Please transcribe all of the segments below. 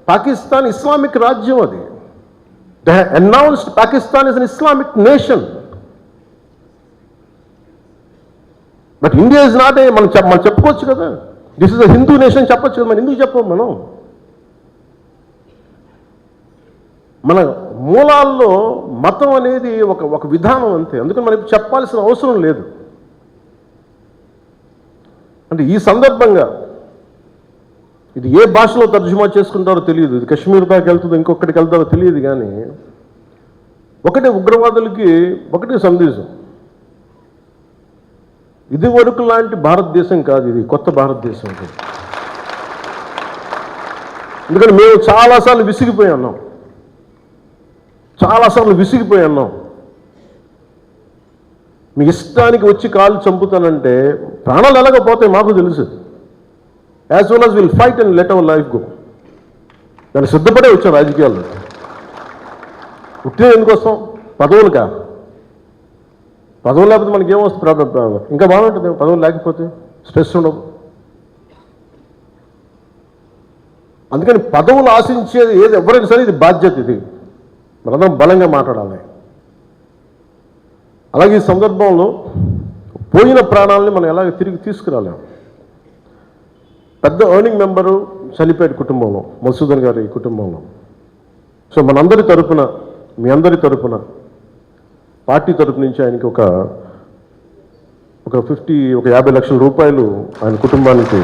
Pakistan Islamic రాజ్యం అది. They have announced Pakistan is an Islamic nation. But India is not a, మనం చెప్పుకోవచ్చు కదా, this is a Hindu nation చెప్పొచ్చు కదా. మనం ఎందుకు చెప్పం? మన మూలాల్లో మతం అనేది ఒక విధానం అంతే. అందుకని మనకి చెప్పాల్సిన అవసరం లేదు. అంటే ఈ సందర్భంగా ఇది ఏ భాషలో తర్జుమా చేసుకుంటారో తెలియదు, ఇది కశ్మీర్ దాకా వెళ్తుందో ఇంకొకటికి వెళ్తారో తెలియదు, కానీ ఒకటే ఉగ్రవాదులకి ఒకటే సందేశం, ఇది వరకు లాంటి భారతదేశం కాదు, ఇది కొత్త భారతదేశం. ఎందుకంటే మేము చాలాసార్లు విసిగిపోయి ఉన్నాం. మీ ఇష్టానికి వచ్చి కాళ్ళు చంపుతానంటే ప్రాణాలు ఎలాగపోతాయి మాకు తెలుసు. As well as will fight and let our life go. దాన్ని సిద్ధపడే వచ్చాం రాజకీయాల్లో. పుట్టిన ఎందుకు వస్తాం? పదవులుగా. పదవులు లేకపోతే మనకి ఏమొస్తుంది? ఇంకా బాగుంటుంది పదవులు లేకపోతే, స్ట్రెస్ ఉండవు. అందుకని పదవులు ఆశించేది ఏది ఎవరైనా సరే ఇది బాధ్యత. ఇది మనందరం బలంగా మాట్లాడాలి. అలాగే ఈ సందర్భంలో పోయిన ప్రాణాలని మనం ఎలాగ తిరిగి తీసుకురాలేము. పెద్ద ఎర్నింగ్ మెంబరు చనిపోయాడు కుటుంబంలో, మధుసూదన్ గారి కుటుంబంలో. సో మనందరి తరపున, మీ అందరి తరపున, పార్టీ తరపు నుంచి ఆయనకి ఒక 50 లక్షల రూపాయలు ఆయన కుటుంబానికి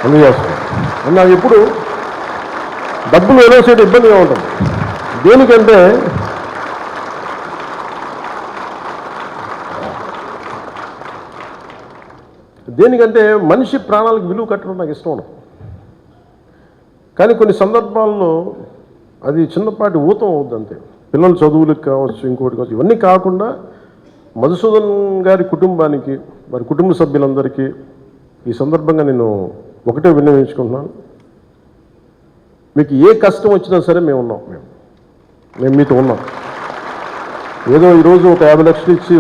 అందజేస్తాం. నాకు ఎప్పుడు డబ్బులు వేసేట ఇబ్బందిగా ఉంటుంది. దేనికంటే మనిషి ప్రాణాలకు విలువ కట్టడం నాకు ఇష్టం ఉండదు. కానీ కొన్ని సందర్భాల్లో అది చిన్నపాటి ఊతం అవుద్ది అంతే. పిల్లల చదువులకు కావచ్చు, ఇంకోటి కావచ్చు. ఇవన్నీ కాకుండా మధుసూదన్ గారి కుటుంబానికి, వారి కుటుంబ సభ్యులందరికీ ఈ సందర్భంగా నేను ఒకటే విన్నవించుకుంటున్నాను. మీకు ఏ కష్టం వచ్చినా సరే మేము మీతో ఉన్నాం. ఏదో ఈరోజు ఒక 50 లక్షలు ఇచ్చి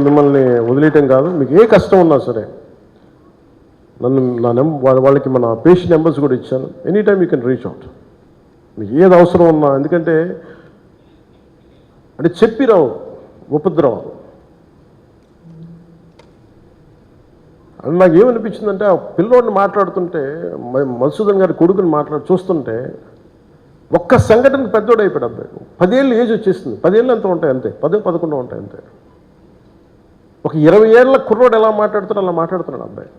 మిమ్మల్ని వదిలేయటం కాదు. మీకు ఏ కష్టం ఉన్నా సరే వాళ్ళకి మన పేషెంట్ నెంబర్స్ కూడా ఇచ్చాను. Any time you can reach out. మీకు ఏది అవసరం ఉన్నా. ఎందుకంటే చెప్పి రావు ఉపద్రవం. నాకు ఏమనిపించిందంటే, ఆ పిల్లోడిని మాట్లాడుతుంటే, మధుసూదన్ గారి కొడుకుని చూస్తుంటే ఒక్క సంఘటనకు పెద్దోడు అయిపోయాడు అబ్బాయి. 10 ఏళ్ళు ఏజ్ వచ్చేసింది. 10 ఏళ్ళు ఎంత ఉంటాయి అంతే, 10-11 ఉంటాయి అంతే. ఒక 20 ఏళ్ళ కుర్రోడు ఎలా మాట్లాడుతాడో అలా మాట్లాడుతున్నాడు అబ్బాయి.